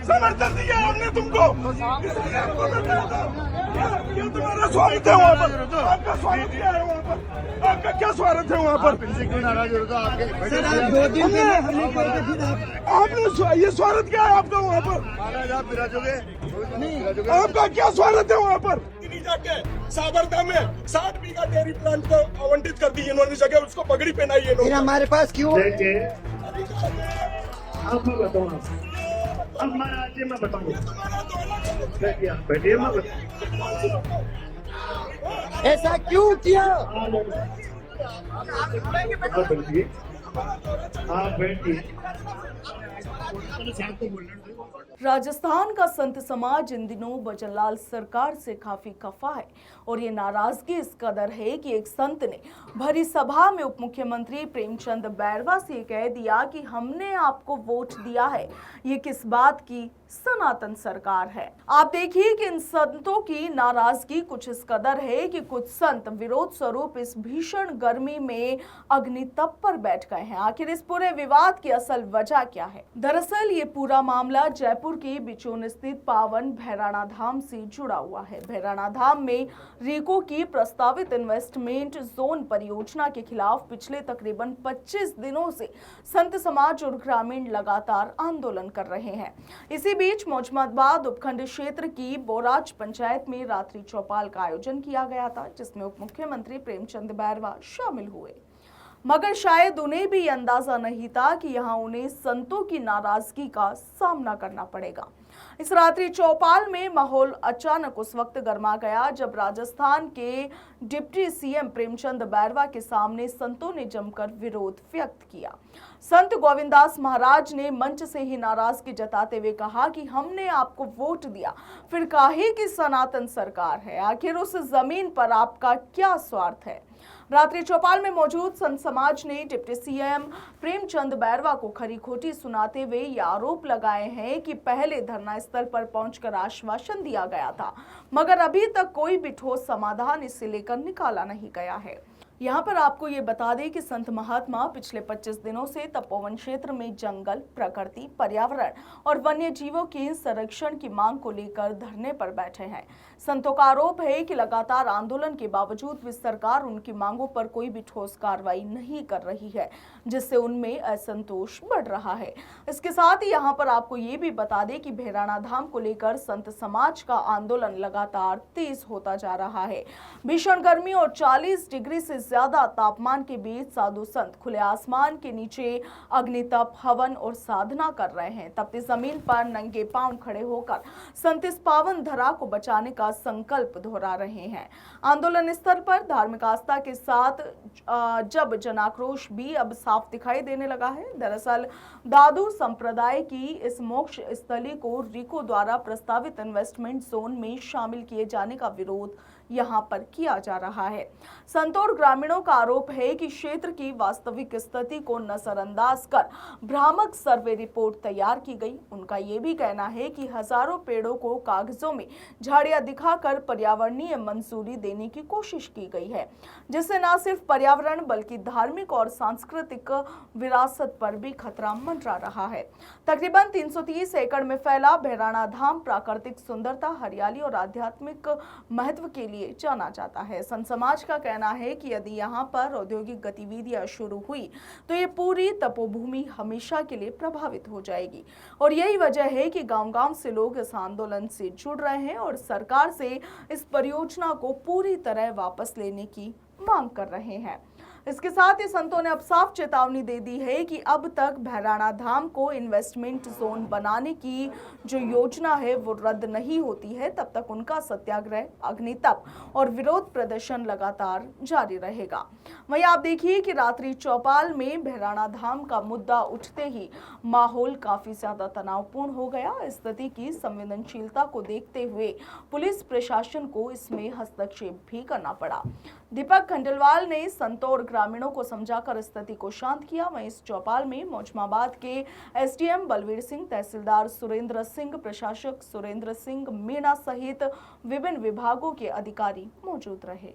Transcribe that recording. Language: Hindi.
समर्थन दिया है हमने तुमको। ये तुम्हारा स्वागत है वहाँ पर, आपका स्वागत क्या है वहाँ पर, आपका क्या स्वागत है वहाँ पर? क्यों नाराज हो रहे हो? आपके आपने ये स्वागत क्या है आपका वहाँ पर? महाराज आप विराजोगे? आपका क्या स्वागत है वहाँ पर? जाके साबरदा में 60 बीघा डेयरी प्लांट को आवंटित कर दी इन्होंने जगह, उसको पगड़ी पहनाई है फिर हमारे पास क्यों? अब मैं बताऊँ, अब महाराज जी मैं बताऊँ, बैठिए मैं बताऊँ। ऐसा क्यों किया? आप बैठिए। राजस्थान का संत समाज इन दिनों भजनलाल सरकार से काफी खफा है और ये नाराजगी इस कदर है कि एक संत ने भरी सभा में उप मुख्यमंत्री प्रेमचंद बैरवा से कह दिया कि हमने आपको वोट दिया है, ये किस बात की सनातन सरकार है। आप देखिए कि इन संतों की नाराजगी कुछ इस कदर है कि कुछ संत विरोध स्वरूप इस भीषण गर्मी में अग्नितप पर बैठ गए हैं। आखिर इस पूरे विवाद की असल वजह क्या है? दरअसल ये पूरा मामला जयपुर के बिचौन स्थित पावन भैराणा धाम से जुड़ा हुआ है। भैराणा धाम में रीको की प्रस्तावित इन्वेस्टमेंट जोन परियोजना के खिलाफ पिछले तकरीबन 25 दिनों से संत समाज और ग्रामीण लगातार आंदोलन कर रहे हैं। इसी बीच मोजमाबाद उपखंड क्षेत्र की बोराज पंचायत में रात्रि चौपाल का आयोजन किया गया था, जिसमें उप मुख्यमंत्री प्रेमचंद बैरवा शामिल हुए। मगर शायद उन्हें भी अंदाजा नहीं था कि यहां उन्हें संतों की नाराजगी का सामना करना पड़ेगा। इस रात्रि चौपाल में माहौल अचानक उस वक्त गर्मा गया जब राजस्थान के डिप्टी सीएम प्रेमचंद बैरवा के सामने संतों ने जमकर विरोध व्यक्त किया। संत गोविंदास महाराज ने मंच से ही नाराजगी जताते हुए कहा कि हमने आपको वोट दिया, फिर काहे की सनातन सरकार है, आखिर उस जमीन पर आपका क्या स्वार्थ है। रात्रि चौपाल में मौजूद संत समाज ने डिप्टी सीएम प्रेमचंद बैरवा को खरी खोटी सुनाते हुए ये आरोप लगाए हैं कि पहले धरना स्थल पर पहुंचकर आश्वासन दिया गया था, मगर अभी तक कोई भी ठोस समाधान इसे लेकर निकाला नहीं गया है। यहाँ पर आपको ये बता दें कि संत महात्मा पिछले 25 दिनों से तपोवन क्षेत्र में जंगल, प्रकृति, पर्यावरण और वन्य जीवों के संरक्षण की मांग को लेकर धरने पर बैठे हैं। संतों का आरोप है कि लगातार आंदोलन के बावजूद भी सरकार उनकी मांगों पर कोई भी ठोस कार्रवाई नहीं कर रही है, जिससे उनमें असंतोष बढ़ रहा है। इसके साथ ही यहाँ पर आपको ये भी बता दें कि भैराणा धाम को लेकर संत समाज का आंदोलन लगातार तेज होता जा रहा है। भीषण गर्मी और 40 डिग्री से ज्यादा तापमान के बीच साधु संत खुले आसमान के नीचे अग्नितप, हवन और साधना कर रहे हैं। तपती जमीन पर नंगे पांव खड़े होकर संत इस पावन धरा को बचाने का संकल्प दोहरा रहे हैं। आंदोलन स्थल पर धार्मिक आस्था के साथ जब जनाक्रोश भी अब साफ दिखाई देने लगा है। दरअसल दादू संप्रदाय की इस मोक्ष स्थली को रीको द्वारा प्रस्तावित इन्वेस्टमेंट जोन में शामिल किए जाने का विरोध यहां पर किया जा रहा है। संतों और ग्रामीणों का आरोप है कि क्षेत्र की वास्तविक स्थिति को नजरअंदाज कर भ्रामक सर्वे रिपोर्ट तैयार की गई। उनका यह भी कहना है कि हजारों पेड़ों को कागजों में झाड़ियां दिखाकर पर्यावरणीय मंजूरी देने की कोशिश की गई है, जिससे न सिर्फ पर्यावरण बल्कि धार्मिक और सांस्कृतिक विरासत पर भी खतरा मंडरा रहा है। तकरीबन 330 एकड़ में फैला भैराणा धाम प्राकृतिक सुंदरता, हरियाली और आध्यात्मिक महत्व के लिए जाना जाता है। संत समाज का कहना है कि यदि यहाँ पर औद्योगिक गतिविधियां शुरू हुई तो ये पूरी तपोभूमि हमेशा के लिए प्रभावित हो जाएगी और यही वजह है कि गांव-गांव से लोग इस आंदोलन से जुड़ रहे हैं और सरकार से इस परियोजना को पूरी तरह वापस लेने की मांग कर रहे हैं। इसके साथ ही संतों ने अब साफ चेतावनी दे दी है कि अब तक भैराणा धाम को इन्वेस्टमेंट जोन बनाने की जो योजना है वो रद्द नहीं होती है, तब तक उनका सत्याग्रह, अग्नितप और विरोध प्रदर्शन लगातार जारी रहेगा। वहीं आप देखिए कि रात्रि चौपाल में भैराणा धाम का मुद्दा उठते ही माहौल काफी ज्यादा तनावपूर्ण हो गया। स्थिति की संवेदनशीलता को देखते हुए पुलिस प्रशासन को इसमें हस्तक्षेप भी करना पड़ा। दीपक खंडेलवाल ने संतों और ग्रामीणों को समझाकर स्थिति को शांत किया। वहीं इस चौपाल में मोजमाबाद के एसडीएम बलवीर सिंह, तहसीलदार सुरेंद्र सिंह, प्रशासक सुरेंद्र सिंह मीणा सहित विभिन्न विभागों के अधिकारी मौजूद रहे।